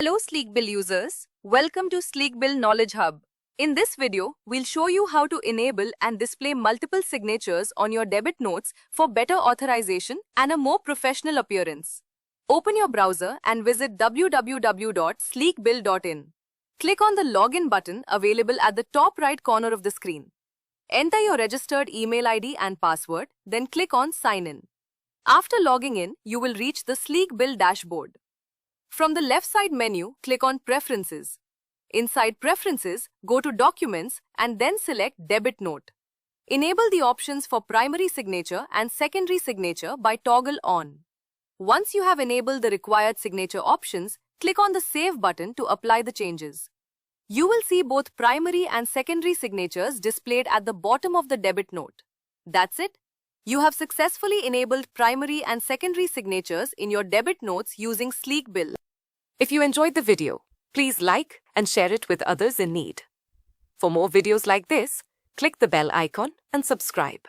Hello Sleek Bill users, welcome to Sleek Bill Knowledge Hub. In this video, we'll show you how to enable and display multiple signatures on your debit notes for better authorization and a more professional appearance. Open your browser and visit www.sleekbill.in. Click on the login button available at the top right corner of the screen. Enter your registered email ID and password, then click on Sign In. After logging in, you will reach the Sleek Bill dashboard. From the left side menu, click on Preferences. Inside Preferences, go to Documents and then select Debit Note. Enable the options for primary signature and secondary signature by toggle on. Once you have enabled the required signature options, click on the Save button to apply the changes. You will see both primary and secondary signatures displayed at the bottom of the debit note. That's it. You have successfully enabled primary and secondary signatures in your debit notes using Sleek Bill. If you enjoyed the video, please like and share it with others in need. For more videos like this, click the bell icon and subscribe.